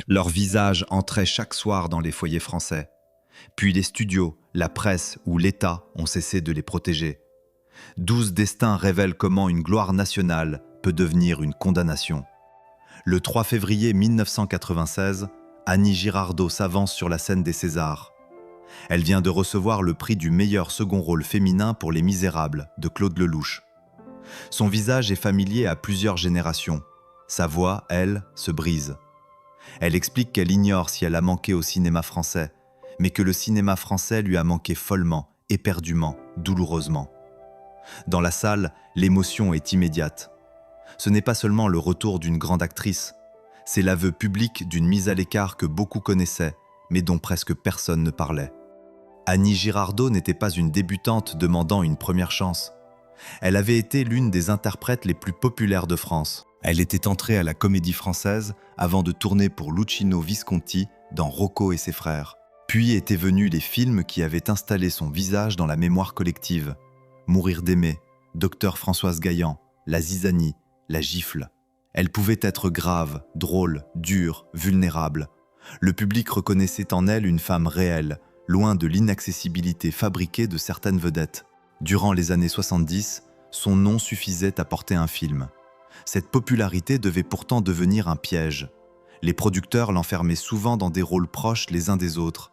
Leurs visages entraient chaque soir dans les foyers français. Puis les studios, la presse ou l'État ont cessé de les protéger. 12 destins révèlent comment une gloire nationale peut devenir une condamnation. Le 3 février 1996, Annie Girardot s'avance sur la scène des Césars. Elle vient de recevoir le prix du meilleur second rôle féminin pour Les Misérables de Claude Lelouch. Son visage est familier à plusieurs générations. Sa voix, elle, se brise. Elle explique qu'elle ignore si elle a manqué au cinéma français, mais que le cinéma français lui a manqué follement, éperdument, douloureusement. Dans la salle, l'émotion est immédiate. Ce n'est pas seulement le retour d'une grande actrice, c'est l'aveu public d'une mise à l'écart que beaucoup connaissaient, mais dont presque personne ne parlait. Annie Girardot n'était pas une débutante demandant une première chance. Elle avait été l'une des interprètes les plus populaires de France. Elle était entrée à la Comédie Française avant de tourner pour Luchino Visconti dans Rocco et ses frères. Puis étaient venus les films qui avaient installé son visage dans la mémoire collective. Mourir d'aimer, Docteur Françoise Gaillan, La Zizanie, La Gifle. Elle pouvait être grave, drôle, dure, vulnérable. Le public reconnaissait en elle une femme réelle, loin de l'inaccessibilité fabriquée de certaines vedettes. Durant les années 70, son nom suffisait à porter un film. Cette popularité devait pourtant devenir un piège. Les producteurs l'enfermaient souvent dans des rôles proches les uns des autres.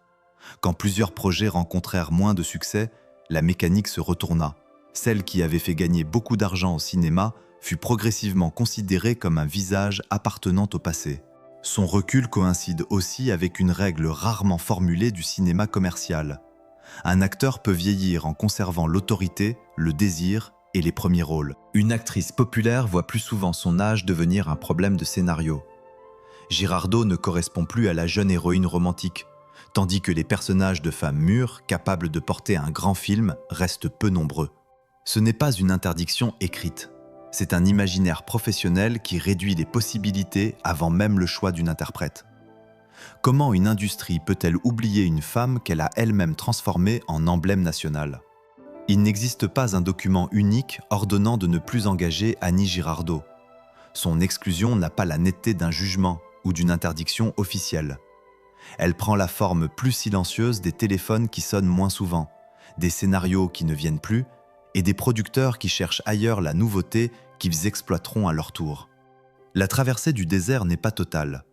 Quand plusieurs projets rencontrèrent moins de succès, la mécanique se retourna. Celle qui avait fait gagner beaucoup d'argent au cinéma fut progressivement considérée comme un visage appartenant au passé. Son recul coïncide aussi avec une règle rarement formulée du cinéma commercial. Un acteur peut vieillir en conservant l'autorité, le désir et les premiers rôles. Une actrice populaire voit plus souvent son âge devenir un problème de scénario. Girardot ne correspond plus à la jeune héroïne romantique, tandis que les personnages de femmes mûres, capables de porter un grand film, restent peu nombreux. Ce n'est pas une interdiction écrite. C'est un imaginaire professionnel qui réduit les possibilités avant même le choix d'une interprète. Comment une industrie peut-elle oublier une femme qu'elle a elle-même transformée en emblème national ? Il n'existe pas un document unique ordonnant de ne plus engager Annie Girardot. Son exclusion n'a pas la netteté d'un jugement ou d'une interdiction officielle. Elle prend la forme plus silencieuse des téléphones qui sonnent moins souvent, des scénarios qui ne viennent plus et des producteurs qui cherchent ailleurs la nouveauté qu'ils exploiteront à leur tour. La traversée du désert n'est pas totale.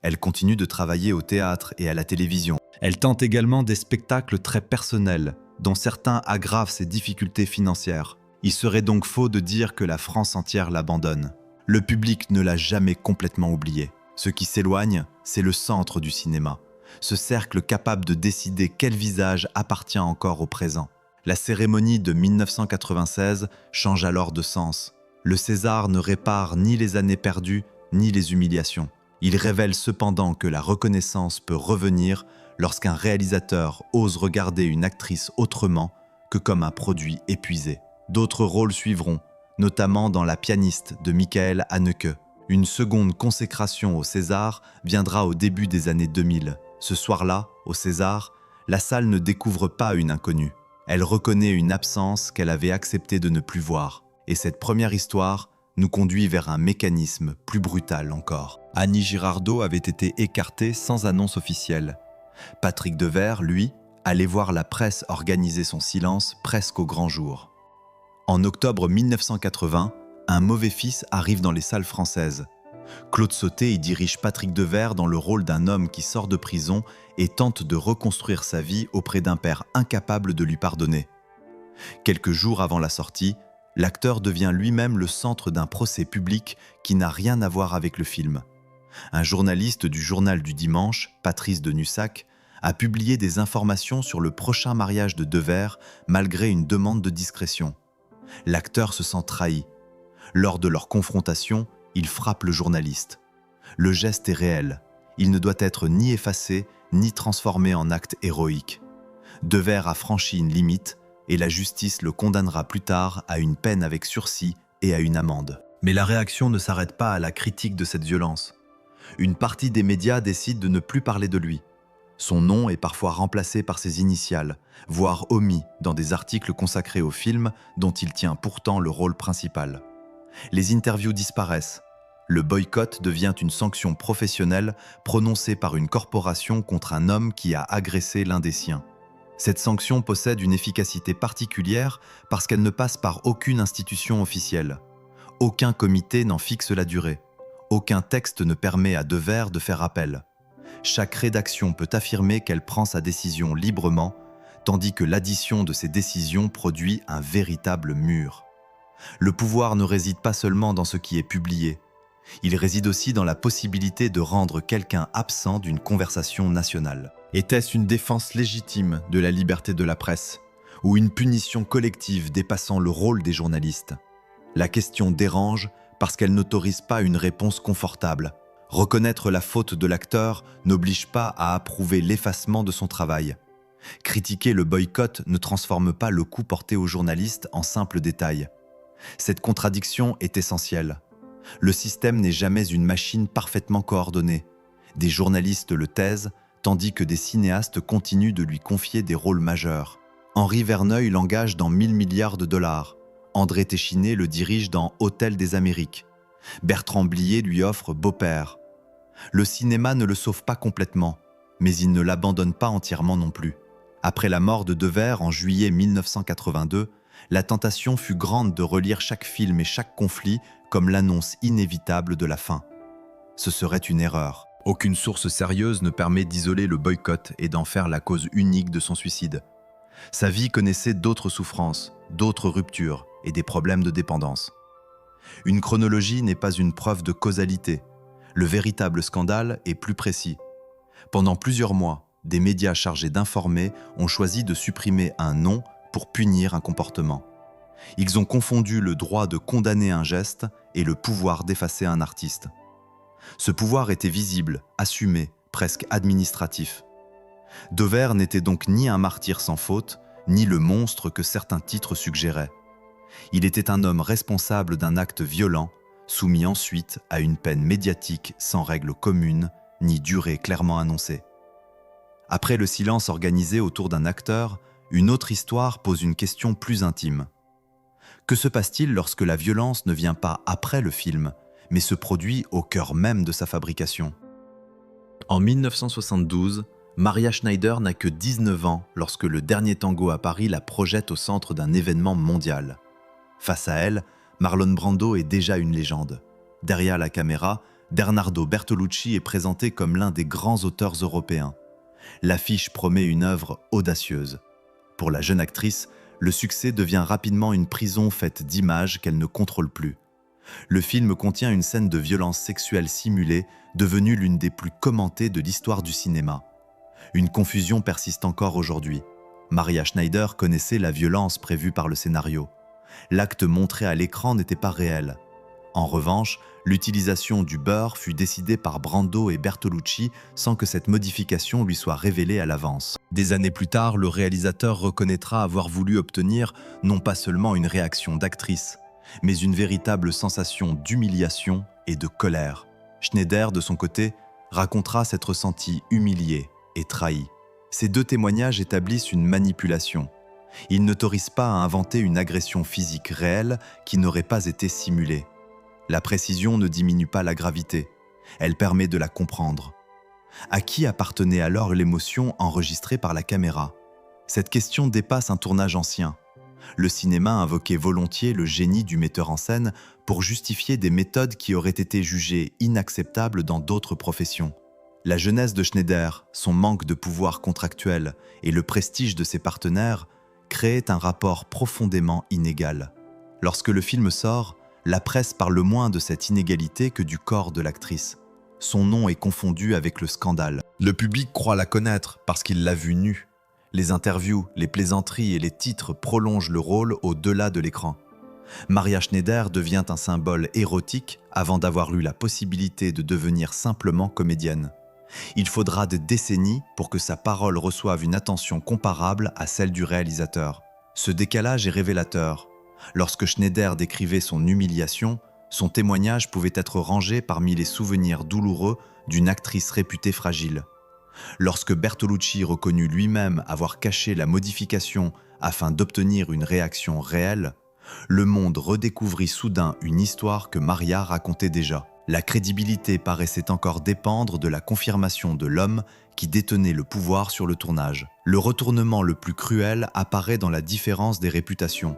Elle continue de travailler au théâtre et à la télévision. Elle tente également des spectacles très personnels, dont certains aggravent ses difficultés financières. Il serait donc faux de dire que la France entière l'abandonne. Le public ne l'a jamais complètement oubliée. Ce qui s'éloigne, c'est le centre du cinéma, ce cercle capable de décider quel visage appartient encore au présent. La cérémonie de 1996 change alors de sens. Le César ne répare ni les années perdues, ni les humiliations. Il révèle cependant que la reconnaissance peut revenir lorsqu'un réalisateur ose regarder une actrice autrement que comme un produit épuisé. D'autres rôles suivront, notamment dans La pianiste de Michael Haneke. Une seconde consécration au César viendra au début des années 2000. Ce soir-là, au César, la salle ne découvre pas une inconnue. Elle reconnaît une absence qu'elle avait accepté de ne plus voir. Et cette première histoire nous conduit vers un mécanisme plus brutal encore. Annie Girardot avait été écartée sans annonce officielle. Patrick Devers, lui, allait voir la presse organiser son silence presque au grand jour. En octobre 1980, Un mauvais fils arrive dans les salles françaises. Claude Sautet y dirige Patrick Devers dans le rôle d'un homme qui sort de prison et tente de reconstruire sa vie auprès d'un père incapable de lui pardonner. Quelques jours avant la sortie, l'acteur devient lui-même le centre d'un procès public qui n'a rien à voir avec le film. Un journaliste du journal du dimanche, Patrice de Nussac, a publié des informations sur le prochain mariage de Devers malgré une demande de discrétion. L'acteur se sent trahi. Lors de leur confrontation, il frappe le journaliste. Le geste est réel. Il ne doit être ni effacé, ni transformé en acte héroïque. Devers a franchi une limite et la justice le condamnera plus tard à une peine avec sursis et à une amende. Mais la réaction ne s'arrête pas à la critique de cette violence. Une partie des médias décide de ne plus parler de lui. Son nom est parfois remplacé par ses initiales, voire omis dans des articles consacrés au film dont il tient pourtant le rôle principal. Les interviews disparaissent. Le boycott devient une sanction professionnelle prononcée par une corporation contre un homme qui a agressé l'un des siens. Cette sanction possède une efficacité particulière parce qu'elle ne passe par aucune institution officielle. Aucun comité n'en fixe la durée. Aucun texte ne permet à Devers de faire appel. Chaque rédaction peut affirmer qu'elle prend sa décision librement, tandis que l'addition de ces décisions produit un véritable mur. Le pouvoir ne réside pas seulement dans ce qui est publié. Il réside aussi dans la possibilité de rendre quelqu'un absent d'une conversation nationale. Était-ce une défense légitime de la liberté de la presse, ou une punition collective dépassant le rôle des journalistes? La question dérange parce qu'elle n'autorise pas une réponse confortable. Reconnaître la faute de l'acteur n'oblige pas à approuver l'effacement de son travail. Critiquer le boycott ne transforme pas le coup porté aux journalistes en simple détail. Cette contradiction est essentielle. Le système n'est jamais une machine parfaitement coordonnée. Des journalistes le taisent, tandis que des cinéastes continuent de lui confier des rôles majeurs. Henri Verneuil l'engage dans 1000 milliards de dollars. André Téchiné le dirige dans Hôtel des Amériques. Bertrand Blier lui offre Beau-père. Le cinéma ne le sauve pas complètement, mais il ne l'abandonne pas entièrement non plus. Après la mort de Devers en juillet 1982, la tentation fut grande de relire chaque film et chaque conflit comme l'annonce inévitable de la fin. Ce serait une erreur. Aucune source sérieuse ne permet d'isoler le boycott et d'en faire la cause unique de son suicide. Sa vie connaissait d'autres souffrances, d'autres ruptures et des problèmes de dépendance. Une chronologie n'est pas une preuve de causalité. Le véritable scandale est plus précis. Pendant plusieurs mois, des médias chargés d'informer ont choisi de supprimer un nom pour punir un comportement. Ils ont confondu le droit de condamner un geste et le pouvoir d'effacer un artiste. Ce pouvoir était visible, assumé, presque administratif. Devers n'était donc ni un martyr sans faute, ni le monstre que certains titres suggéraient. Il était un homme responsable d'un acte violent, soumis ensuite à une peine médiatique sans règle commune, ni durée clairement annoncée. Après le silence organisé autour d'un acteur, une autre histoire pose une question plus intime. Que se passe-t-il lorsque la violence ne vient pas après le film, mais se produit au cœur même de sa fabrication? En 1972, Maria Schneider n'a que 19 ans lorsque Le Dernier Tango à Paris la projette au centre d'un événement mondial. Face à elle, Marlon Brando est déjà une légende. Derrière la caméra, Bernardo Bertolucci est présenté comme l'un des grands auteurs européens. L'affiche promet une œuvre audacieuse. Pour la jeune actrice, le succès devient rapidement une prison faite d'images qu'elle ne contrôle plus. Le film contient une scène de violence sexuelle simulée, devenue l'une des plus commentées de l'histoire du cinéma. Une confusion persiste encore aujourd'hui. Maria Schneider connaissait la violence prévue par le scénario. L'acte montré à l'écran n'était pas réel. En revanche, l'utilisation du beurre fut décidée par Brando et Bertolucci sans que cette modification lui soit révélée à l'avance. Des années plus tard, le réalisateur reconnaîtra avoir voulu obtenir non pas seulement une réaction d'actrice, mais une véritable sensation d'humiliation et de colère. Schneider, de son côté, racontera s'être senti humilié et trahi. Ces deux témoignages établissent une manipulation. Ils n'autorisent pas à inventer une agression physique réelle qui n'aurait pas été simulée. La précision ne diminue pas la gravité, elle permet de la comprendre. À qui appartenait alors l'émotion enregistrée par la caméra? Cette question dépasse un tournage ancien. Le cinéma invoquait volontiers le génie du metteur en scène pour justifier des méthodes qui auraient été jugées inacceptables dans d'autres professions. La jeunesse de Schneider, son manque de pouvoir contractuel et le prestige de ses partenaires créaient un rapport profondément inégal. Lorsque le film sort, la presse parle moins de cette inégalité que du corps de l'actrice. Son nom est confondu avec le scandale. Le public croit la connaître parce qu'il l'a vue nue. Les interviews, les plaisanteries et les titres prolongent le rôle au-delà de l'écran. Maria Schneider devient un symbole érotique avant d'avoir eu la possibilité de devenir simplement comédienne. Il faudra des décennies pour que sa parole reçoive une attention comparable à celle du réalisateur. Ce décalage est révélateur. Lorsque Schneider décrivait son humiliation, son témoignage pouvait être rangé parmi les souvenirs douloureux d'une actrice réputée fragile. Lorsque Bertolucci reconnut lui-même avoir caché la modification afin d'obtenir une réaction réelle, le monde redécouvrit soudain une histoire que Maria racontait déjà. La crédibilité paraissait encore dépendre de la confirmation de l'homme qui détenait le pouvoir sur le tournage. Le retournement le plus cruel apparaît dans la différence des réputations.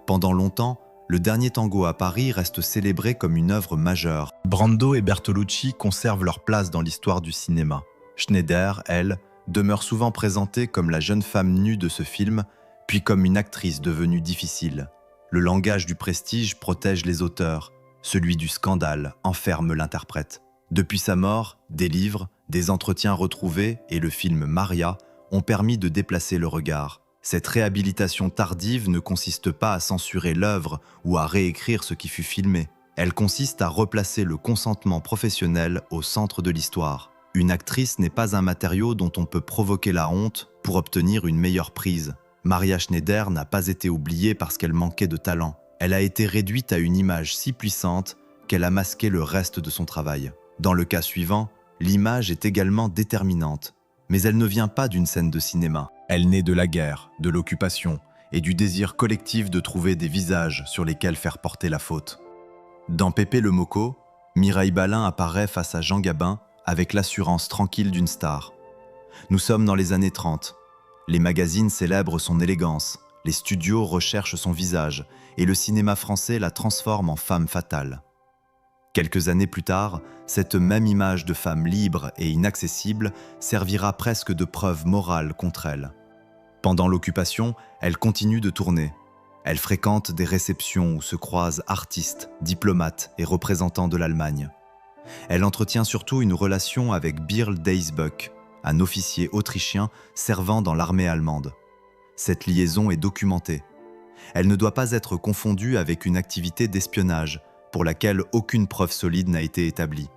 Pendant longtemps, Le Dernier Tango à Paris reste célébré comme une œuvre majeure. Brando et Bertolucci conservent leur place dans l'histoire du cinéma. Schneider, elle, demeure souvent présentée comme la jeune femme nue de ce film, puis comme une actrice devenue difficile. Le langage du prestige protège les auteurs, celui du scandale enferme l'interprète. Depuis sa mort, des livres, des entretiens retrouvés et le film Maria ont permis de déplacer le regard. Cette réhabilitation tardive ne consiste pas à censurer l'œuvre ou à réécrire ce qui fut filmé. Elle consiste à replacer le consentement professionnel au centre de l'histoire. Une actrice n'est pas un matériau dont on peut provoquer la honte pour obtenir une meilleure prise. Maria Schneider n'a pas été oubliée parce qu'elle manquait de talent. Elle a été réduite à une image si puissante qu'elle a masqué le reste de son travail. Dans le cas suivant, l'image est également déterminante, mais elle ne vient pas d'une scène de cinéma. Elle naît de la guerre, de l'occupation et du désir collectif de trouver des visages sur lesquels faire porter la faute. Dans Pépé le Moko, Mireille Balin apparaît face à Jean Gabin avec l'assurance tranquille d'une star. Nous sommes dans les années 30. Les magazines célèbrent son élégance, les studios recherchent son visage et le cinéma français la transforme en femme fatale. Quelques années plus tard, cette même image de femme libre et inaccessible servira presque de preuve morale contre elle. Pendant l'occupation, elle continue de tourner. Elle fréquente des réceptions où se croisent artistes, diplomates et représentants de l'Allemagne. Elle entretient surtout une relation avec Birl Deisbuck, un officier autrichien servant dans l'armée allemande. Cette liaison est documentée. Elle ne doit pas être confondue avec une activité d'espionnage, pour laquelle aucune preuve solide n'a été établie.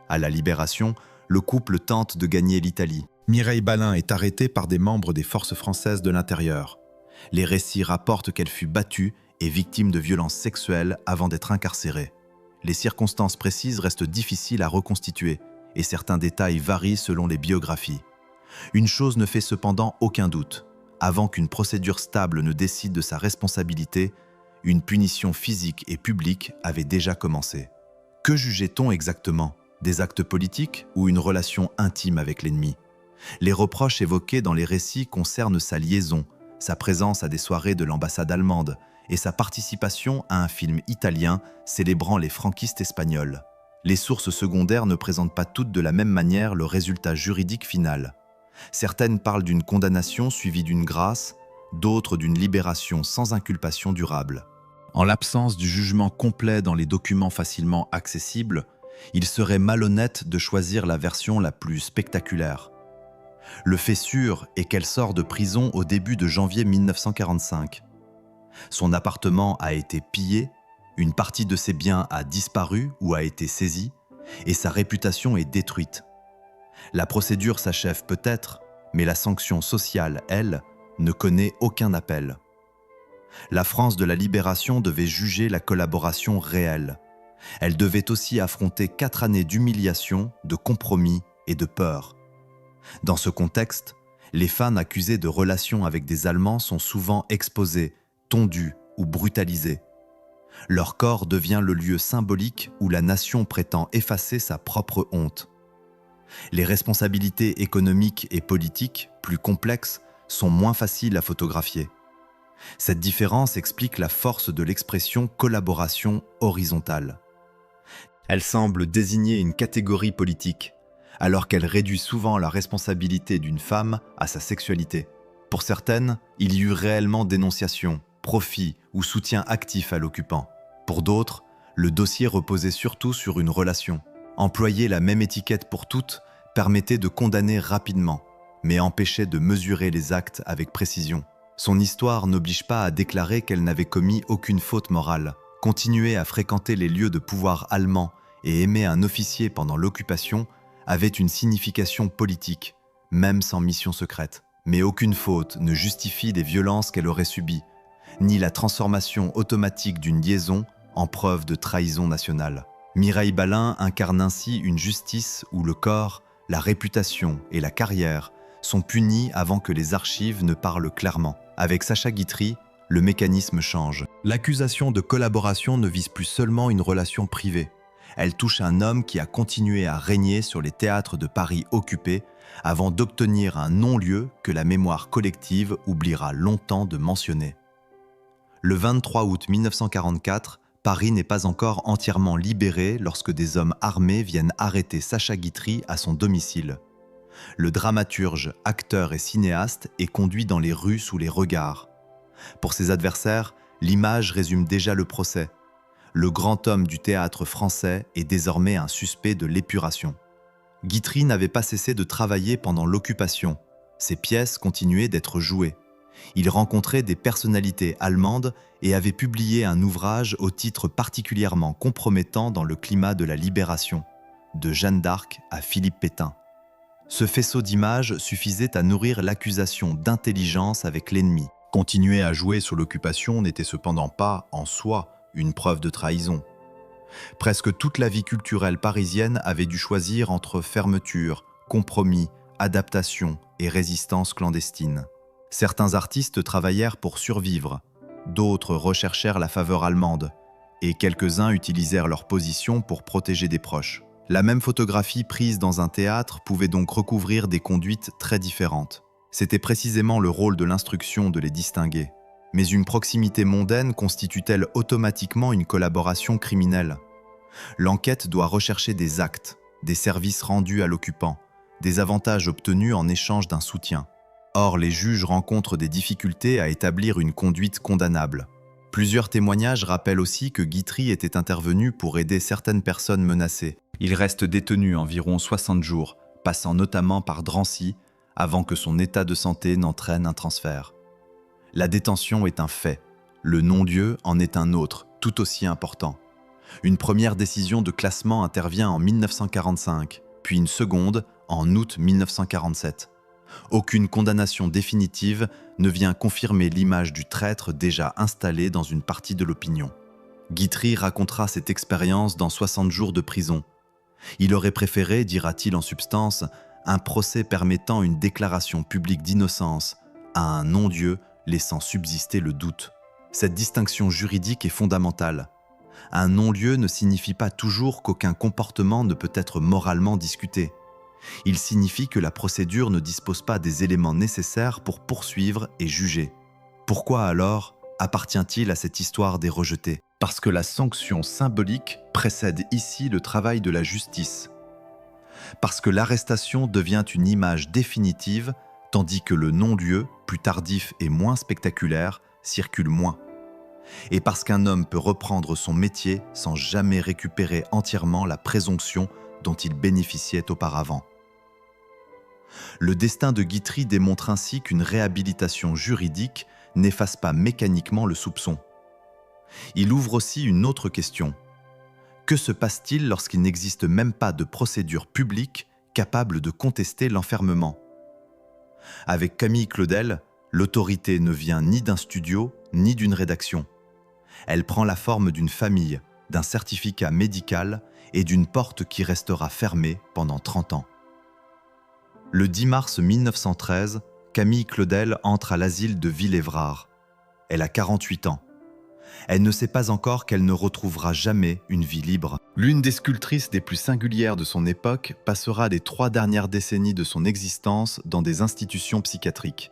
À la Libération, le couple tente de gagner l'Italie. Mireille Balin est arrêtée par des membres des forces françaises de l'intérieur. Les récits rapportent qu'elle fut battue et victime de violences sexuelles avant d'être incarcérée. Les circonstances précises restent difficiles à reconstituer et certains détails varient selon les biographies. Une chose ne fait cependant aucun doute. Avant qu'une procédure stable ne décide de sa responsabilité, une punition physique et publique avait déjà commencé. Que jugeait-on exactement? Des actes politiques ou une relation intime avec l'ennemi? Les reproches évoqués dans les récits concernent sa liaison, sa présence à des soirées de l'ambassade allemande et sa participation à un film italien célébrant les franquistes espagnols. Les sources secondaires ne présentent pas toutes de la même manière le résultat juridique final. Certaines parlent d'une condamnation suivie d'une grâce, d'autres d'une libération sans inculpation durable. En l'absence du jugement complet dans les documents facilement accessibles, il serait malhonnête de choisir la version la plus spectaculaire. Le fait sûr est qu'elle sort de prison au début de janvier 1945. Son appartement a été pillé, une partie de ses biens a disparu ou a été saisie, et sa réputation est détruite. La procédure s'achève peut-être, mais la sanction sociale, elle, ne connaît aucun appel. La France de la Libération devait juger la collaboration réelle. Elle devait aussi affronter 4 années d'humiliation, de compromis et de peur. Dans ce contexte, les femmes accusées de relations avec des Allemands sont souvent exposées, tondues ou brutalisées. Leur corps devient le lieu symbolique où la nation prétend effacer sa propre honte. Les responsabilités économiques et politiques, plus complexes, sont moins faciles à photographier. Cette différence explique la force de l'expression collaboration horizontale. Elle semble désigner une catégorie politique, alors qu'elle réduit souvent la responsabilité d'une femme à sa sexualité. Pour certaines, il y eut réellement dénonciation, profit ou soutien actif à l'occupant. Pour d'autres, le dossier reposait surtout sur une relation. Employer la même étiquette pour toutes permettait de condamner rapidement, mais empêchait de mesurer les actes avec précision. Son histoire n'oblige pas à déclarer qu'elle n'avait commis aucune faute morale. Continuer à fréquenter les lieux de pouvoir allemands et aimer un officier pendant l'occupation avait une signification politique, même sans mission secrète. Mais aucune faute ne justifie les violences qu'elle aurait subies, ni la transformation automatique d'une liaison en preuve de trahison nationale. Mireille Balin incarne ainsi une justice où le corps, la réputation et la carrière sont punis avant que les archives ne parlent clairement. Avec Sacha Guitry, le mécanisme change. L'accusation de collaboration ne vise plus seulement une relation privée. Elle touche un homme qui a continué à régner sur les théâtres de Paris occupés avant d'obtenir un non-lieu que la mémoire collective oubliera longtemps de mentionner. Le 23 août 1944, Paris n'est pas encore entièrement libéré lorsque des hommes armés viennent arrêter Sacha Guitry à son domicile. Le dramaturge, acteur et cinéaste est conduit dans les rues sous les regards. Pour ses adversaires, l'image résume déjà le procès. Le grand homme du théâtre français est désormais un suspect de l'épuration. Guitry n'avait pas cessé de travailler pendant l'occupation. Ses pièces continuaient d'être jouées. Il rencontrait des personnalités allemandes et avait publié un ouvrage au titre particulièrement compromettant dans le climat de la libération, de Jeanne d'Arc à Philippe Pétain. Ce faisceau d'images suffisait à nourrir l'accusation d'intelligence avec l'ennemi. Continuer à jouer sur l'occupation n'était cependant pas, en soi, une preuve de trahison. Presque toute la vie culturelle parisienne avait dû choisir entre fermeture, compromis, adaptation et résistance clandestine. Certains artistes travaillèrent pour survivre, d'autres recherchèrent la faveur allemande, et quelques-uns utilisèrent leur position pour protéger des proches. La même photographie prise dans un théâtre pouvait donc recouvrir des conduites très différentes. C'était précisément le rôle de l'instruction de les distinguer. Mais une proximité mondaine constitue-t-elle automatiquement une collaboration criminelle ? L'enquête doit rechercher des actes, des services rendus à l'occupant, des avantages obtenus en échange d'un soutien. Or, les juges rencontrent des difficultés à établir une conduite condamnable. Plusieurs témoignages rappellent aussi que Guitry était intervenu pour aider certaines personnes menacées. Il reste détenu environ 60 jours, passant notamment par Drancy, avant que son état de santé n'entraîne un transfert. La détention est un fait. Le non-lieu en est un autre, tout aussi important. Une première décision de classement intervient en 1945, puis une seconde en août 1947. Aucune condamnation définitive ne vient confirmer l'image du traître déjà installée dans une partie de l'opinion. Guitry racontera cette expérience dans 60 jours de prison. Il aurait préféré, dira-t-il en substance, un procès permettant une déclaration publique d'innocence à un non-lieu laissant subsister le doute. Cette distinction juridique est fondamentale. Un non-lieu ne signifie pas toujours qu'aucun comportement ne peut être moralement discuté. Il signifie que la procédure ne dispose pas des éléments nécessaires pour poursuivre et juger. Pourquoi alors appartient-il à cette histoire des rejetés ? Parce que la sanction symbolique précède ici le travail de la justice. Parce que l'arrestation devient une image définitive, tandis que le non-lieu, plus tardif et moins spectaculaire, circule moins. Et parce qu'un homme peut reprendre son métier sans jamais récupérer entièrement la présomption dont il bénéficiait auparavant. Le destin de Guitry démontre ainsi qu'une réhabilitation juridique n'efface pas mécaniquement le soupçon. Il ouvre aussi une autre question. Que se passe-t-il lorsqu'il n'existe même pas de procédure publique capable de contester l'enfermement ? Avec Camille Claudel, l'autorité ne vient ni d'un studio ni d'une rédaction. Elle prend la forme d'une famille, d'un certificat médical et d'une porte qui restera fermée pendant 30 ans. Le 10 mars 1913, Camille Claudel entre à l'asile de Villévrard. Elle a 48 ans. Elle ne sait pas encore qu'elle ne retrouvera jamais une vie libre. L'une des sculptrices les plus singulières de son époque passera les 3 dernières décennies de son existence dans des institutions psychiatriques.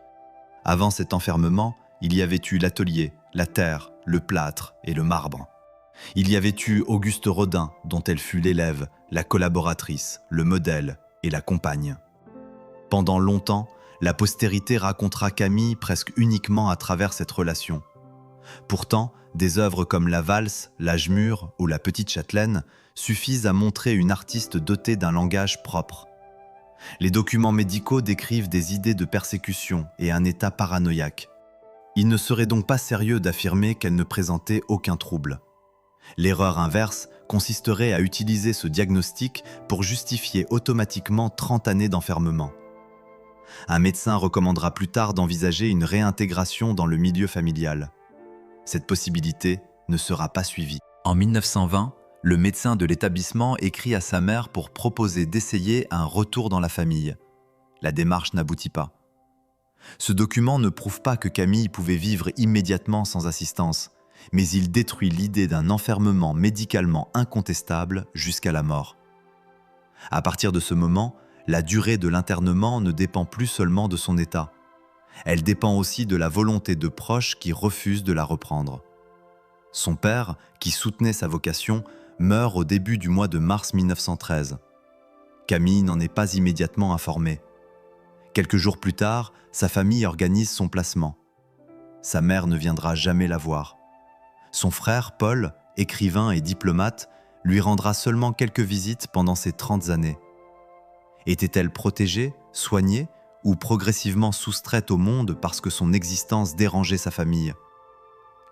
Avant cet enfermement, il y avait eu l'atelier, la terre, le plâtre et le marbre. Il y avait eu Auguste Rodin, dont elle fut l'élève, la collaboratrice, le modèle et la compagne. Pendant longtemps, la postérité racontera Camille presque uniquement à travers cette relation. Pourtant, des œuvres comme La Valse, L'Âge mûr ou La Petite Châtelaine suffisent à montrer une artiste dotée d'un langage propre. Les documents médicaux décrivent des idées de persécution et un état paranoïaque. Il ne serait donc pas sérieux d'affirmer qu'elle ne présentait aucun trouble. L'erreur inverse consisterait à utiliser ce diagnostic pour justifier automatiquement 30 années d'enfermement. Un médecin recommandera plus tard d'envisager une réintégration dans le milieu familial. Cette possibilité ne sera pas suivie. En 1920, le médecin de l'établissement écrit à sa mère pour proposer d'essayer un retour dans la famille. La démarche n'aboutit pas. Ce document ne prouve pas que Camille pouvait vivre immédiatement sans assistance. mais il détruit l'idée d'un enfermement médicalement incontestable jusqu'à la mort. À partir de ce moment, la durée de l'internement ne dépend plus seulement de son état. Elle dépend aussi de la volonté de proches qui refusent de la reprendre. Son père, qui soutenait sa vocation, meurt au début du mois de mars 1913. Camille n'en est pas immédiatement informée. Quelques jours plus tard, sa famille organise son placement. Sa mère ne viendra jamais la voir. Son frère, Paul, écrivain et diplomate, lui rendra seulement quelques visites pendant ces 30 années. Était-elle protégée, soignée ou progressivement soustraite au monde parce que son existence dérangeait sa famille ?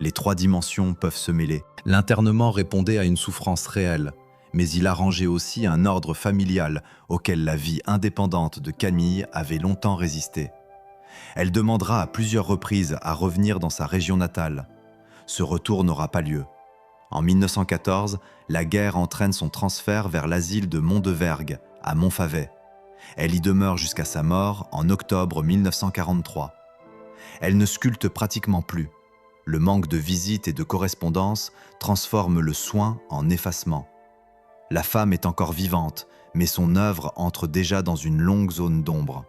Les trois dimensions peuvent se mêler. L'internement répondait à une souffrance réelle, mais il arrangeait aussi un ordre familial auquel la vie indépendante de Camille avait longtemps résisté. Elle demandera à plusieurs reprises à revenir dans sa région natale. Ce retour n'aura pas lieu. En 1914, la guerre entraîne son transfert vers l'asile de Mondevergue, à Montfavet. Elle y demeure jusqu'à sa mort en octobre 1943. Elle ne sculpte pratiquement plus. Le manque de visites et de correspondances transforme le soin en effacement. La femme est encore vivante, mais son œuvre entre déjà dans une longue zone d'ombre.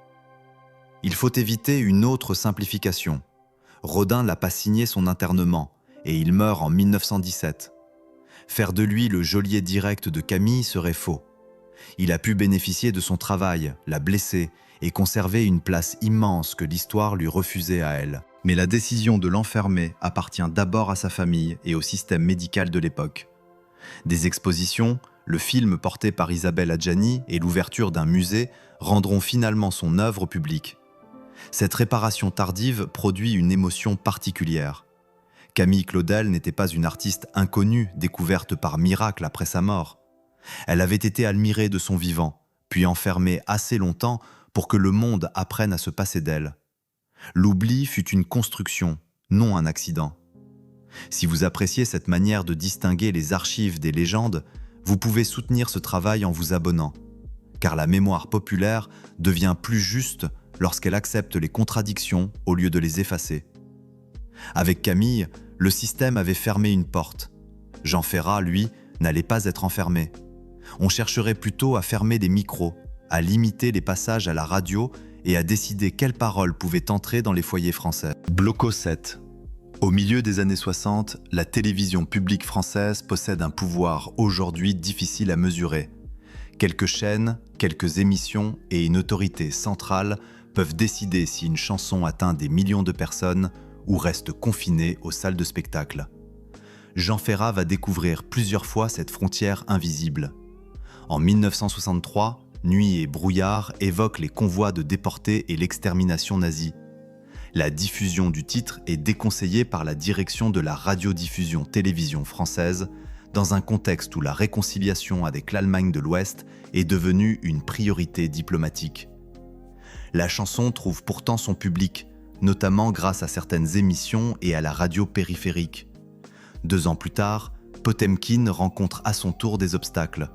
Il faut éviter une autre simplification. Rodin n'a pas signé son internement, et il meurt en 1917. Faire de lui le geôlier direct de Camille serait faux. Il a pu bénéficier de son travail, la blesser, et conserver une place immense que l'histoire lui refusait à elle. Mais la décision de l'enfermer appartient d'abord à sa famille et au système médical de l'époque. Des expositions, le film porté par Isabelle Adjani et l'ouverture d'un musée rendront finalement son œuvre au public. Cette réparation tardive produit une émotion particulière. Camille Claudel n'était pas une artiste inconnue découverte par miracle après sa mort. Elle avait été admirée de son vivant, puis enfermée assez longtemps pour que le monde apprenne à se passer d'elle. L'oubli fut une construction, non un accident. Si vous appréciez cette manière de distinguer les archives des légendes, vous pouvez soutenir ce travail en vous abonnant, car la mémoire populaire devient plus juste lorsqu'elle accepte les contradictions au lieu de les effacer. Avec Camille, le système avait fermé une porte. Jean Ferrat, lui, n'allait pas être enfermé. On chercherait plutôt à fermer des micros, à limiter les passages à la radio et à décider quelles paroles pouvaient entrer dans les foyers français. Bloco 7. Au milieu des années 60, la télévision publique française possède un pouvoir aujourd'hui difficile à mesurer. Quelques chaînes, quelques émissions et une autorité centrale peuvent décider si une chanson atteint des millions de personnes ou reste confinée aux salles de spectacle. Jean Ferrat va découvrir plusieurs fois cette frontière invisible. En 1963, Nuit et brouillard évoquent les convois de déportés et l'extermination nazie. La diffusion du titre est déconseillée par la direction de la radiodiffusion-télévision française, dans un contexte où la réconciliation avec l'Allemagne de l'Ouest est devenue une priorité diplomatique. La chanson trouve pourtant son public, notamment grâce à certaines émissions et à la radio périphérique. 2 ans plus tard, Potemkin rencontre à son tour des obstacles.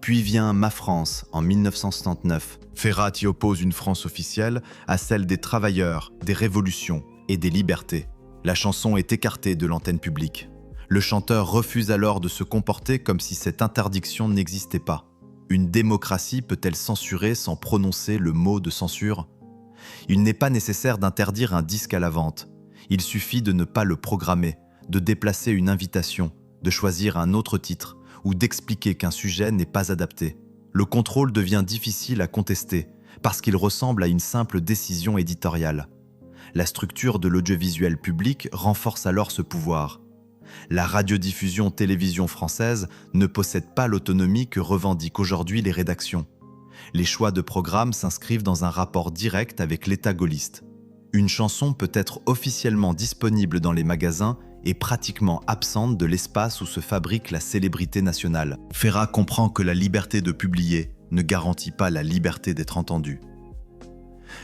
Puis vient Ma France en 1969. Ferrat y oppose une France officielle à celle des travailleurs, des révolutions et des libertés. La chanson est écartée de l'antenne publique. Le chanteur refuse alors de se comporter comme si cette interdiction n'existait pas. Une démocratie peut-elle censurer sans prononcer le mot de censure ? Il n'est pas nécessaire d'interdire un disque à la vente. Il suffit de ne pas le programmer, de déplacer une invitation, de choisir un autre titre ou d'expliquer qu'un sujet n'est pas adapté. Le contrôle devient difficile à contester parce qu'il ressemble à une simple décision éditoriale. La structure de l'audiovisuel public renforce alors ce pouvoir. La radiodiffusion-télévision française ne possède pas l'autonomie que revendiquent aujourd'hui les rédactions. Les choix de programmes s'inscrivent dans un rapport direct avec l'État gaulliste. Une chanson peut être officiellement disponible dans les magasins et pratiquement absente de l'espace où se fabrique la célébrité nationale. Ferrat comprend que la liberté de publier ne garantit pas la liberté d'être entendu.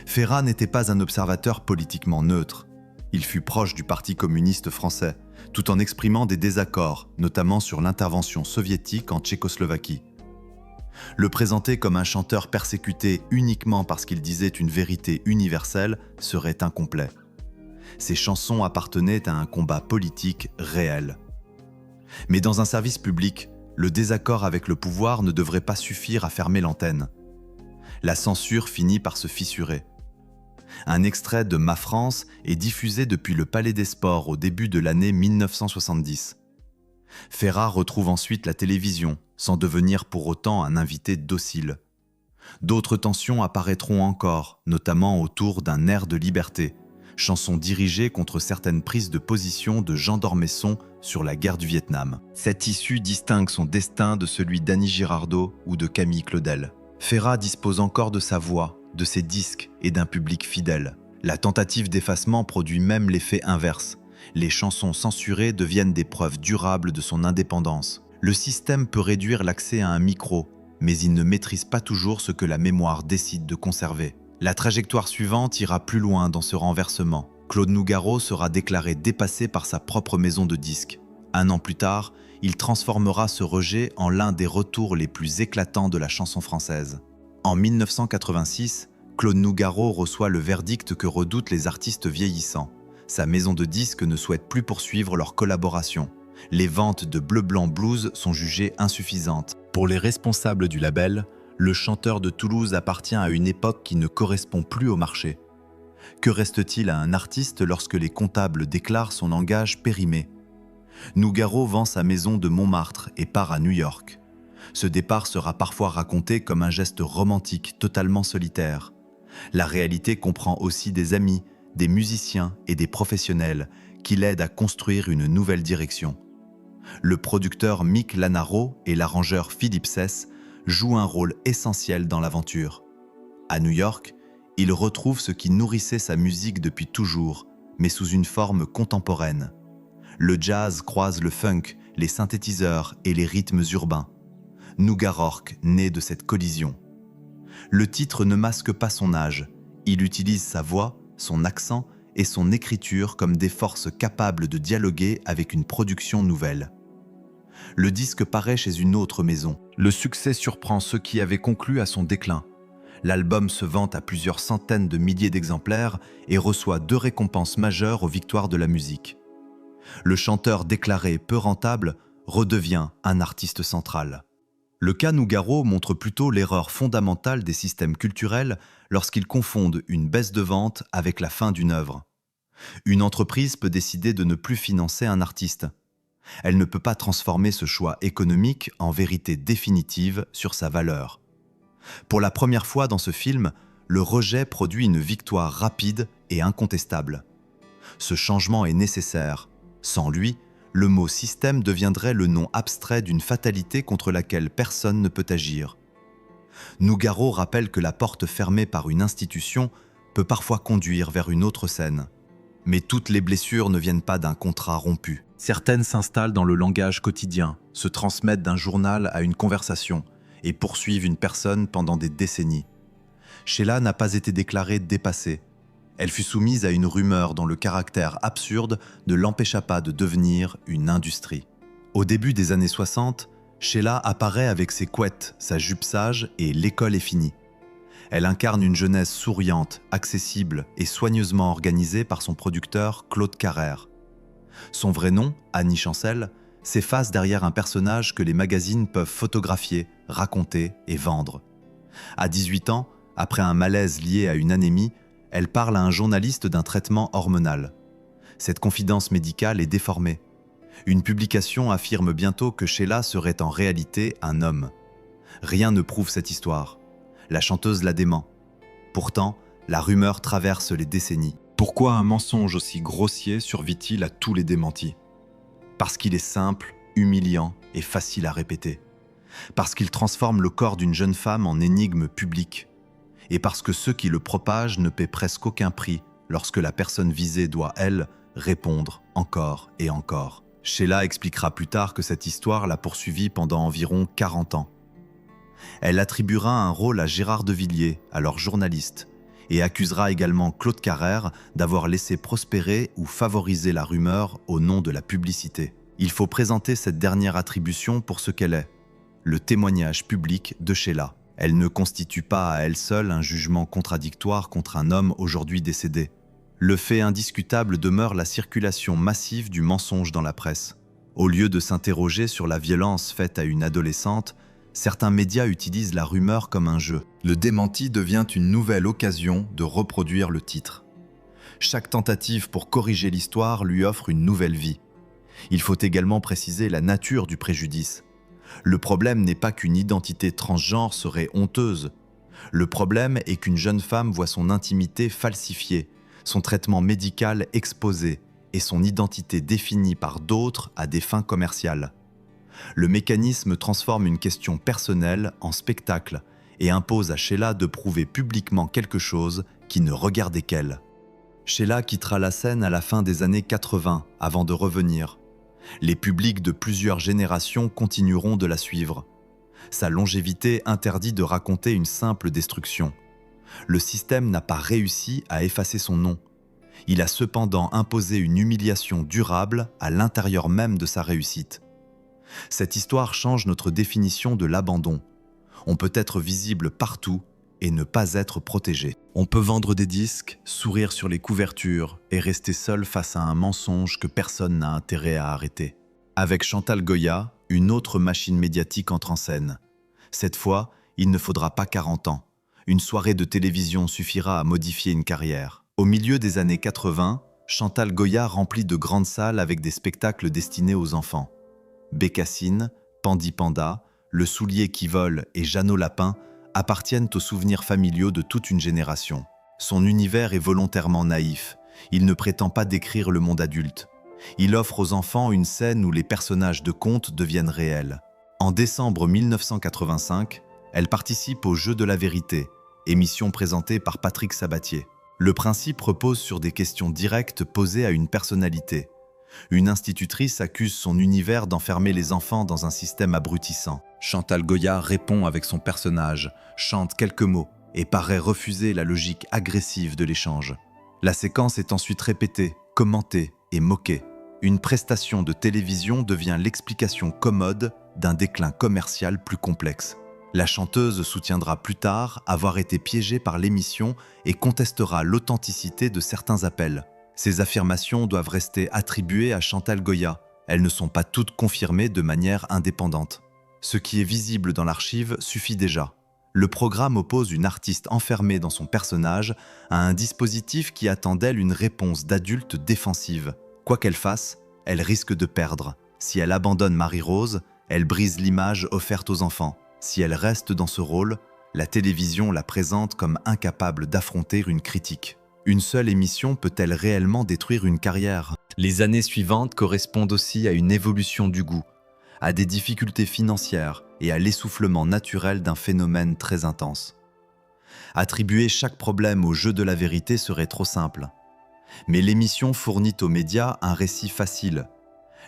Ferrat n'était pas un observateur politiquement neutre. Il fut proche du Parti communiste français, tout en exprimant des désaccords, notamment sur l'intervention soviétique en Tchécoslovaquie. Le présenter comme un chanteur persécuté uniquement parce qu'il disait une vérité universelle serait incomplet. Ses chansons appartenaient à un combat politique réel. Mais dans un service public, le désaccord avec le pouvoir ne devrait pas suffire à fermer l'antenne. La censure finit par se fissurer. Un extrait de Ma France est diffusé depuis le Palais des Sports au début de l'année 1970. Ferrat retrouve ensuite la télévision, sans devenir pour autant un invité docile. D'autres tensions apparaîtront encore, notamment autour d'un air de liberté, chanson dirigée contre certaines prises de position de Jean d'Ormesson sur la guerre du Vietnam. Cette issue distingue son destin de celui d'Annie Girardot ou de Camille Claudel. Ferrat dispose encore de sa voix, de ses disques et d'un public fidèle. La tentative d'effacement produit même l'effet inverse. Les chansons censurées deviennent des preuves durables de son indépendance. Le système peut réduire l'accès à un micro, mais il ne maîtrise pas toujours ce que la mémoire décide de conserver. La trajectoire suivante ira plus loin dans ce renversement. Claude Nougaro sera déclaré dépassé par sa propre maison de disques. Un an plus tard, il transformera ce rejet en l'un des retours les plus éclatants de la chanson française. En 1986, Claude Nougaro reçoit le verdict que redoutent les artistes vieillissants. Sa maison de disques ne souhaite plus poursuivre leur collaboration. Les ventes de Bleu Blanc Blues sont jugées insuffisantes. Pour les responsables du label, le chanteur de Toulouse appartient à une époque qui ne correspond plus au marché. Que reste-t-il à un artiste lorsque les comptables déclarent son engagement périmé? Nougaro vend sa maison de Montmartre et part à New York. Ce départ sera parfois raconté comme un geste romantique totalement solitaire. La réalité comprend aussi des amis, des musiciens et des professionnels qui l'aident à construire une nouvelle direction. Le producteur Mick Lanaro et l'arrangeur Philippe Sess jouent un rôle essentiel dans l'aventure. À New York, il retrouve ce qui nourrissait sa musique depuis toujours, mais sous une forme contemporaine. Le jazz croise le funk, les synthétiseurs et les rythmes urbains. Nougarork naît de cette collision. Le titre ne masque pas son âge. Il utilise sa voix, son accent et son écriture comme des forces capables de dialoguer avec une production nouvelle. Le disque paraît chez une autre maison. Le succès surprend ceux qui avaient conclu à son déclin. L'album se vend à plusieurs centaines de milliers d'exemplaires et reçoit 2 récompenses majeures aux victoires de la musique. Le chanteur déclaré peu rentable redevient un artiste central. Le cas Nougaro montre plutôt l'erreur fondamentale des systèmes culturels lorsqu'ils confondent une baisse de vente avec la fin d'une œuvre. Une entreprise peut décider de ne plus financer un artiste. Elle ne peut pas transformer ce choix économique en vérité définitive sur sa valeur. Pour la première fois dans ce film, le rejet produit une victoire rapide et incontestable. Ce changement est nécessaire. Sans lui, le mot « système » deviendrait le nom abstrait d'une fatalité contre laquelle personne ne peut agir. Nougaro rappelle que la porte fermée par une institution peut parfois conduire vers une autre scène. Mais toutes les blessures ne viennent pas d'un contrat rompu. Certaines s'installent dans le langage quotidien, se transmettent d'un journal à une conversation et poursuivent une personne pendant des décennies. Sheila n'a pas été déclarée dépassée. Elle fut soumise à une rumeur dont le caractère absurde ne l'empêcha pas de devenir une industrie. Au début des années 60, Sheila apparaît avec ses couettes, sa jupe sage et l'école est finie. Elle incarne une jeunesse souriante, accessible et soigneusement organisée par son producteur Claude Carrère. Son vrai nom, Annie Chancel, s'efface derrière un personnage que les magazines peuvent photographier, raconter et vendre. À 18 ans, après un malaise lié à une anémie, elle parle à un journaliste d'un traitement hormonal. Cette confidence médicale est déformée. Une publication affirme bientôt que Sheila serait en réalité un homme. Rien ne prouve cette histoire. La chanteuse la dément. Pourtant, la rumeur traverse les décennies. Pourquoi un mensonge aussi grossier survit-il à tous les démentis? Parce qu'il est simple, humiliant et facile à répéter. Parce qu'il transforme le corps d'une jeune femme en énigme publique. Et parce que ceux qui le propagent ne paient presque aucun prix lorsque la personne visée doit, elle, répondre encore et encore. Sheila expliquera plus tard que cette histoire l'a poursuivie pendant environ 40 ans. Elle attribuera un rôle à Gérard de Villiers, alors journaliste, et accusera également Claude Carrère d'avoir laissé prospérer ou favoriser la rumeur au nom de la publicité. Il faut présenter cette dernière attribution pour ce qu'elle est, le témoignage public de Sheila. Elle ne constitue pas à elle seule un jugement contradictoire contre un homme aujourd'hui décédé. Le fait indiscutable demeure la circulation massive du mensonge dans la presse. Au lieu de s'interroger sur la violence faite à une adolescente, certains médias utilisent la rumeur comme un jeu. Le démenti devient une nouvelle occasion de reproduire le titre. Chaque tentative pour corriger l'histoire lui offre une nouvelle vie. Il faut également préciser la nature du préjudice. Le problème n'est pas qu'une identité transgenre serait honteuse. Le problème est qu'une jeune femme voit son intimité falsifiée, son traitement médical exposé et son identité définie par d'autres à des fins commerciales. Le mécanisme transforme une question personnelle en spectacle et impose à Sheila de prouver publiquement quelque chose qui ne regardait qu'elle. Sheila quittera la scène à la fin des années 80 avant de revenir. Les publics de plusieurs générations continueront de la suivre. Sa longévité interdit de raconter une simple destruction. Le système n'a pas réussi à effacer son nom. Il a cependant imposé une humiliation durable à l'intérieur même de sa réussite. Cette histoire change notre définition de l'abandon. On peut être visible partout et ne pas être protégé. On peut vendre des disques, sourire sur les couvertures et rester seul face à un mensonge que personne n'a intérêt à arrêter. Avec Chantal Goya, une autre machine médiatique entre en scène. Cette fois, il ne faudra pas 40 ans. Une soirée de télévision suffira à modifier une carrière. Au milieu des années 80, Chantal Goya remplit de grandes salles avec des spectacles destinés aux enfants. Bécassine, Pandi Panda, Le Soulier qui vole et Jeannot Lapin appartiennent aux souvenirs familiaux de toute une génération. Son univers est volontairement naïf. Il ne prétend pas décrire le monde adulte. Il offre aux enfants une scène où les personnages de contes deviennent réels. En décembre 1985, elle participe au Jeu de la vérité, émission présentée par Patrick Sabatier. Le principe repose sur des questions directes posées à une personnalité. Une institutrice accuse son univers d'enfermer les enfants dans un système abrutissant. Chantal Goya répond avec son personnage, chante quelques mots et paraît refuser la logique agressive de l'échange. La séquence est ensuite répétée, commentée et moquée. Une prestation de télévision devient l'explication commode d'un déclin commercial plus complexe. La chanteuse soutiendra plus tard avoir été piégée par l'émission et contestera l'authenticité de certains appels. Ces affirmations doivent rester attribuées à Chantal Goya. Elles ne sont pas toutes confirmées de manière indépendante. Ce qui est visible dans l'archive suffit déjà. Le programme oppose une artiste enfermée dans son personnage à un dispositif qui attend d'elle une réponse d'adulte défensive. Quoi qu'elle fasse, elle risque de perdre. Si elle abandonne Marie-Rose, elle brise l'image offerte aux enfants. Si elle reste dans ce rôle, la télévision la présente comme incapable d'affronter une critique. Une seule émission peut-elle réellement détruire une carrière? Les années suivantes correspondent aussi à une évolution du goût, à des difficultés financières et à l'essoufflement naturel d'un phénomène très intense. Attribuer chaque problème au jeu de la vérité serait trop simple. Mais l'émission fournit aux médias un récit facile.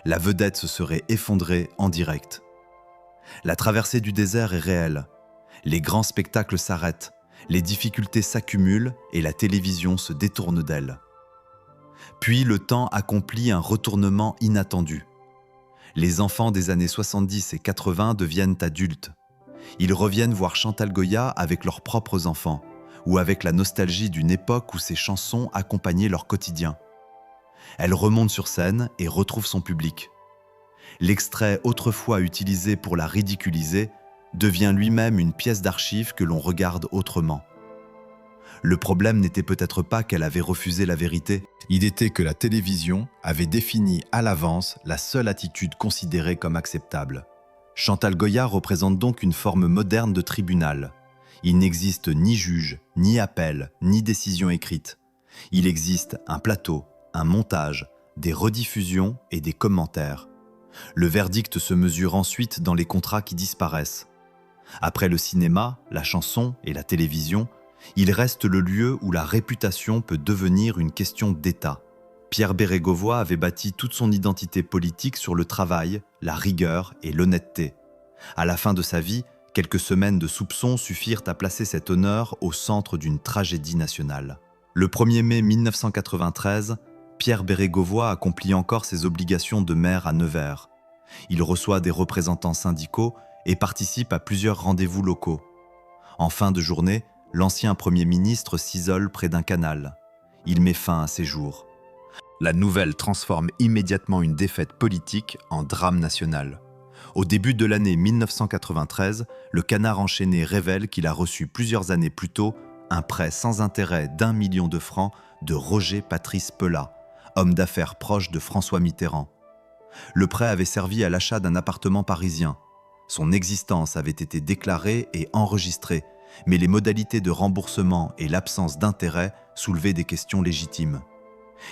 La vedette se serait effondrée en direct. La traversée du désert est réelle. Les grands spectacles s'arrêtent, les difficultés s'accumulent et la télévision se détourne d'elle. Puis le temps accomplit un retournement inattendu. Les enfants des années 70 et 80 deviennent adultes. Ils reviennent voir Chantal Goya avec leurs propres enfants, ou avec la nostalgie d'une époque où ses chansons accompagnaient leur quotidien. Elle remonte sur scène et retrouve son public. L'extrait autrefois utilisé pour la ridiculiser devient lui-même une pièce d'archive que l'on regarde autrement. Le problème n'était peut-être pas qu'elle avait refusé la vérité, il était que la télévision avait défini à l'avance la seule attitude considérée comme acceptable. Chantal Goya représente donc une forme moderne de tribunal. Il n'existe ni juge, ni appel, ni décision écrite. Il existe un plateau, un montage, des rediffusions et des commentaires. Le verdict se mesure ensuite dans les contrats qui disparaissent. Après le cinéma, la chanson et la télévision, il reste le lieu où la réputation peut devenir une question d'État. Pierre Bérégovoy avait bâti toute son identité politique sur le travail, la rigueur et l'honnêteté. À la fin de sa vie, quelques semaines de soupçons suffirent à placer cet honneur au centre d'une tragédie nationale. Le 1er mai 1993, Pierre Bérégovoy accomplit encore ses obligations de maire à Nevers. Il reçoit des représentants syndicaux et participe à plusieurs rendez-vous locaux. En fin de journée, l'ancien Premier ministre s'isole près d'un canal. Il met fin à ses jours. La nouvelle transforme immédiatement une défaite politique en drame national. Au début de l'année 1993, le Canard enchaîné révèle qu'il a reçu plusieurs années plus tôt un prêt sans intérêt d'1 million de francs de Roger Patrice Pelat, homme d'affaires proche de François Mitterrand. Le prêt avait servi à l'achat d'un appartement parisien. Son existence avait été déclarée et enregistrée, mais les modalités de remboursement et l'absence d'intérêt soulevaient des questions légitimes.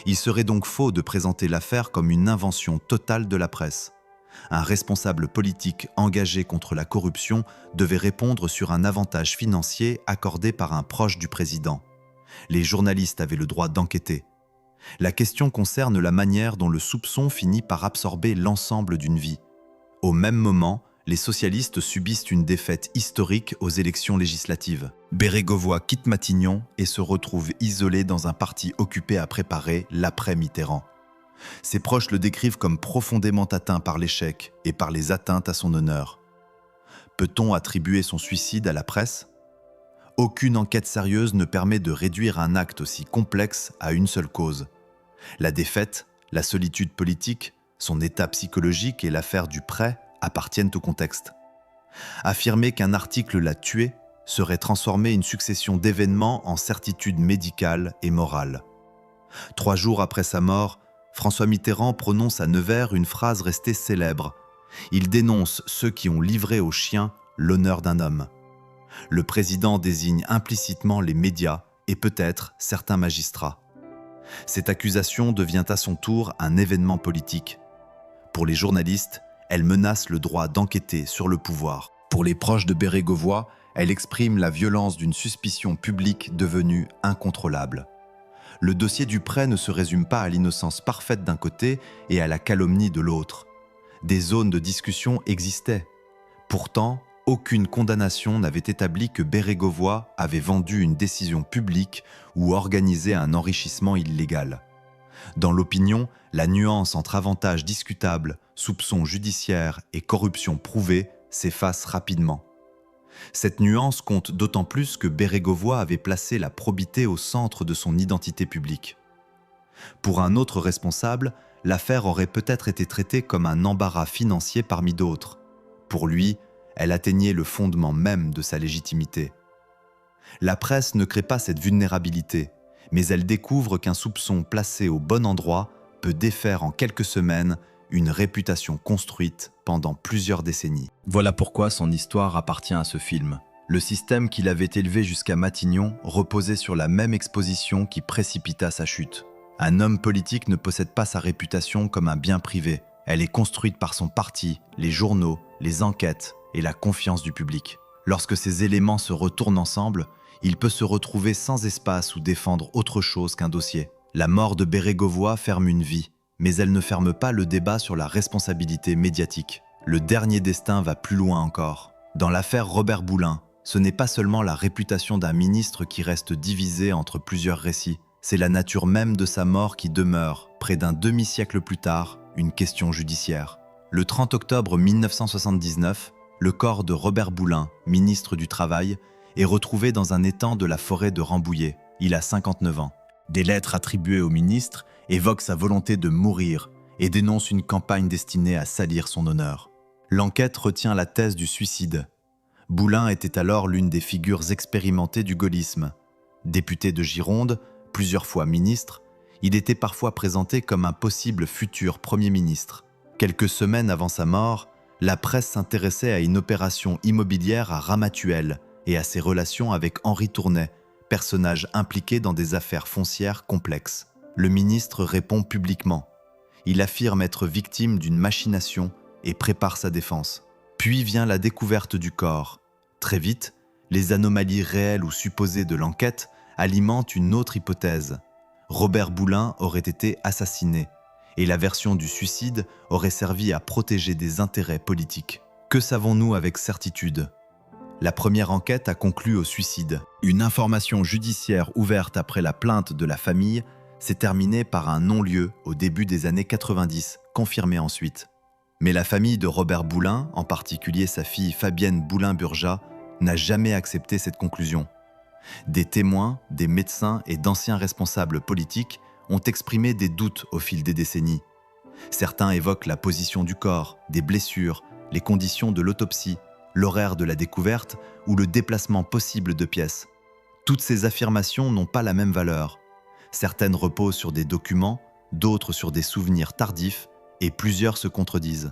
Il serait donc faux de présenter l'affaire comme une invention totale de la presse. Un responsable politique engagé contre la corruption devait répondre sur un avantage financier accordé par un proche du président. Les journalistes avaient le droit d'enquêter. La question concerne la manière dont le soupçon finit par absorber l'ensemble d'une vie. Au même moment, les socialistes subissent une défaite historique aux élections législatives. Bérégovoy quitte Matignon et se retrouve isolé dans un parti occupé à préparer l'après-Mitterrand. Ses proches le décrivent comme profondément atteint par l'échec et par les atteintes à son honneur. Peut-on attribuer son suicide à la presse ? Aucune enquête sérieuse ne permet de réduire un acte aussi complexe à une seule cause. La défaite, la solitude politique, son état psychologique et l'affaire du prêt appartiennent au contexte. Affirmer qu'un article l'a tué serait transformer une succession d'événements en certitude médicale et morale. 3 jours après sa mort, François Mitterrand prononce à Nevers une phrase restée célèbre. Il dénonce ceux qui ont livré aux chiens l'honneur d'un homme. Le président désigne implicitement les médias et peut-être certains magistrats. Cette accusation devient à son tour un événement politique. Pour les journalistes, elle menace le droit d'enquêter sur le pouvoir. Pour les proches de Bérégovoy, elle exprime la violence d'une suspicion publique devenue incontrôlable. Le dossier du prêt ne se résume pas à l'innocence parfaite d'un côté et à la calomnie de l'autre. Des zones de discussion existaient. Pourtant, aucune condamnation n'avait établi que Bérégovoy avait vendu une décision publique ou organisé un enrichissement illégal. Dans l'opinion, la nuance entre avantages discutables, soupçons judiciaires et corruption prouvée s'efface rapidement. Cette nuance compte d'autant plus que Bérégovoy avait placé la probité au centre de son identité publique. Pour un autre responsable, l'affaire aurait peut-être été traitée comme un embarras financier parmi d'autres. Pour lui, elle atteignait le fondement même de sa légitimité. La presse ne crée pas cette vulnérabilité, mais elle découvre qu'un soupçon placé au bon endroit peut défaire en quelques semaines une réputation construite pendant plusieurs décennies. Voilà pourquoi son histoire appartient à ce film. Le système qui l'avait élevé jusqu'à Matignon reposait sur la même exposition qui précipita sa chute. Un homme politique ne possède pas sa réputation comme un bien privé. Elle est construite par son parti, les journaux, les enquêtes et la confiance du public. Lorsque ces éléments se retournent ensemble, il peut se retrouver sans espace ou défendre autre chose qu'un dossier. La mort de Bérégovoy ferme une vie, mais elle ne ferme pas le débat sur la responsabilité médiatique. Le dernier destin va plus loin encore. Dans l'affaire Robert Boulin, ce n'est pas seulement la réputation d'un ministre qui reste divisée entre plusieurs récits, c'est la nature même de sa mort qui demeure, près d'un demi-siècle plus tard, une question judiciaire. Le 30 octobre 1979, le corps de Robert Boulin, ministre du Travail, est retrouvé dans un étang de la forêt de Rambouillet. Il a 59 ans. Des lettres attribuées au ministre évoquent sa volonté de mourir et dénoncent une campagne destinée à salir son honneur. L'enquête retient la thèse du suicide. Boulin était alors l'une des figures expérimentées du gaullisme. Député de Gironde, plusieurs fois ministre, il était parfois présenté comme un possible futur Premier ministre. Quelques semaines avant sa mort, la presse s'intéressait à une opération immobilière à Ramatuelle et à ses relations avec Henri Tournet, personnage impliqué dans des affaires foncières complexes. Le ministre répond publiquement. Il affirme être victime d'une machination et prépare sa défense. Puis vient la découverte du corps. Très vite, les anomalies réelles ou supposées de l'enquête alimentent une autre hypothèse. Robert Boulin aurait été assassiné, et la version du suicide aurait servi à protéger des intérêts politiques. Que savons-nous avec certitude ? La première enquête a conclu au suicide. Une information judiciaire ouverte après la plainte de la famille s'est terminée par un non-lieu au début des années 90, confirmé ensuite. Mais la famille de Robert Boulin, en particulier sa fille Fabienne Boulin-Burja, n'a jamais accepté cette conclusion. Des témoins, des médecins et d'anciens responsables politiques ont exprimé des doutes au fil des décennies. Certains évoquent la position du corps, des blessures, les conditions de l'autopsie, l'horaire de la découverte ou le déplacement possible de pièces. Toutes ces affirmations n'ont pas la même valeur. Certaines reposent sur des documents, d'autres sur des souvenirs tardifs, et plusieurs se contredisent.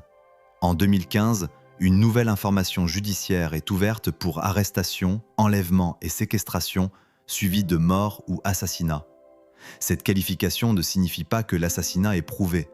En 2015, une nouvelle information judiciaire est ouverte pour arrestation, enlèvement et séquestration, suivie de mort ou assassinat. Cette qualification ne signifie pas que l'assassinat est prouvé.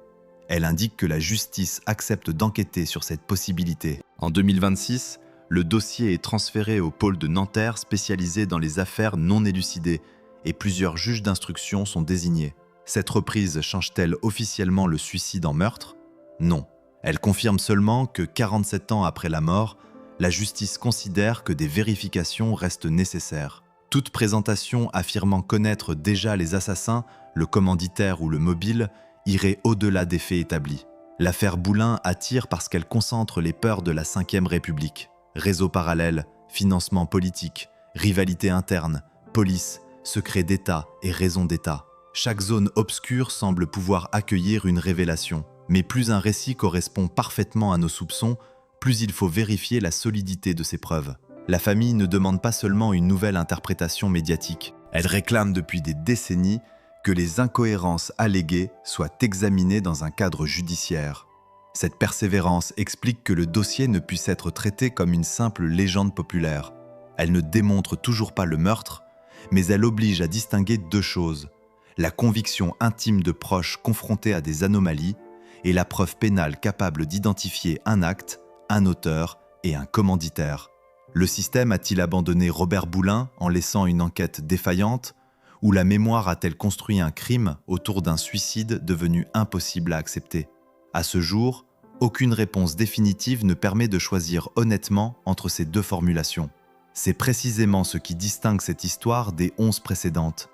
Elle indique que la justice accepte d'enquêter sur cette possibilité. En 2026, le dossier est transféré au pôle de Nanterre spécialisé dans les affaires non élucidées et plusieurs juges d'instruction sont désignés. Cette reprise change-t-elle officiellement le suicide en meurtre? Non. Elle confirme seulement que 47 ans après la mort, la justice considère que des vérifications restent nécessaires. Toute présentation affirmant connaître déjà les assassins, le commanditaire ou le mobile, irait au-delà des faits établis. L'affaire Boulin attire parce qu'elle concentre les peurs de la Ve République. Réseaux parallèles, financement politique, rivalité interne, police, secret d'État et raison d'État. Chaque zone obscure semble pouvoir accueillir une révélation. Mais plus un récit correspond parfaitement à nos soupçons, plus il faut vérifier la solidité de ses preuves. La famille ne demande pas seulement une nouvelle interprétation médiatique. Elle réclame depuis des décennies que les incohérences alléguées soient examinées dans un cadre judiciaire. Cette persévérance explique que le dossier ne puisse être traité comme une simple légende populaire. Elle ne démontre toujours pas le meurtre, mais elle oblige à distinguer deux choses: la conviction intime de proches confrontés à des anomalies et la preuve pénale capable d'identifier un acte, un auteur et un commanditaire. Le système a-t-il abandonné Robert Boulin en laissant une enquête défaillante, ou la mémoire a-t-elle construit un crime autour d'un suicide devenu impossible à accepter? À ce jour, aucune réponse définitive ne permet de choisir honnêtement entre ces deux formulations. C'est précisément ce qui distingue cette histoire des 11 précédentes.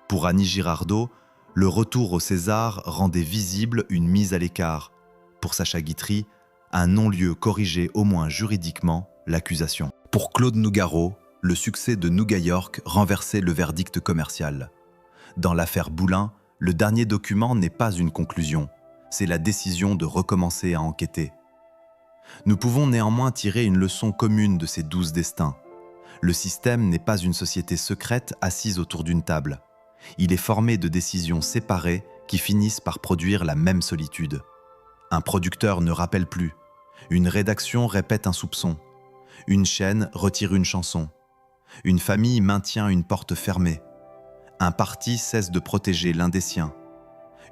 Pour Annie Girardot, le retour au César rendait visible une mise à l'écart. Pour Sacha Guitry, un non-lieu corrigeait au moins juridiquement l'accusation. Pour Claude Nougaro, le succès de Nouga York renversait le verdict commercial. Dans l'affaire Boulin, le dernier document n'est pas une conclusion, c'est la décision de recommencer à enquêter. Nous pouvons néanmoins tirer une leçon commune de ces 12 destins. Le système n'est pas une société secrète assise autour d'une table. Il est formé de décisions séparées qui finissent par produire la même solitude. Un producteur ne rappelle plus. Une rédaction répète un soupçon. Une chaîne retire une chanson. Une famille maintient une porte fermée. Un parti cesse de protéger l'un des siens.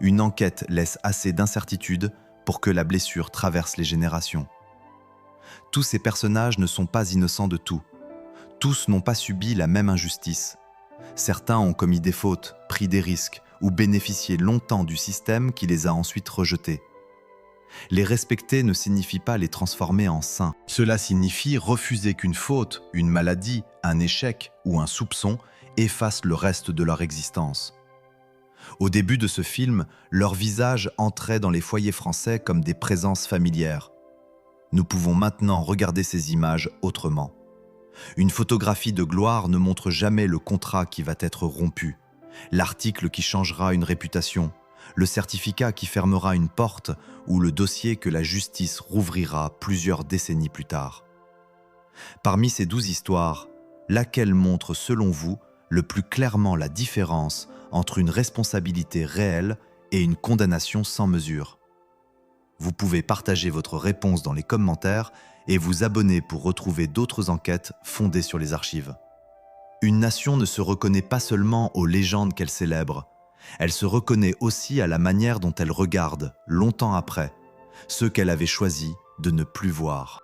Une enquête laisse assez d'incertitude pour que la blessure traverse les générations. Tous ces personnages ne sont pas innocents de tout. Tous n'ont pas subi la même injustice. Certains ont commis des fautes, pris des risques ou bénéficié longtemps du système qui les a ensuite rejetés. Les respecter ne signifie pas les transformer en saints. Cela signifie refuser qu'une faute, une maladie, un échec ou un soupçon effacent le reste de leur existence. Au début de ce film, leurs visages entraient dans les foyers français comme des présences familières. Nous pouvons maintenant regarder ces images autrement. Une photographie de gloire ne montre jamais le contrat qui va être rompu, l'article qui changera une réputation, le certificat qui fermera une porte ou le dossier que la justice rouvrira plusieurs décennies plus tard. Parmi ces 12 histoires, laquelle montre selon vous le plus clairement la différence entre une responsabilité réelle et une condamnation sans mesure? Vous pouvez partager votre réponse dans les commentaires et vous abonner pour retrouver d'autres enquêtes fondées sur les archives. Une nation ne se reconnaît pas seulement aux légendes qu'elle célèbre, elle se reconnaît aussi à la manière dont elle regarde, longtemps après, ceux qu'elle avait choisi de ne plus voir.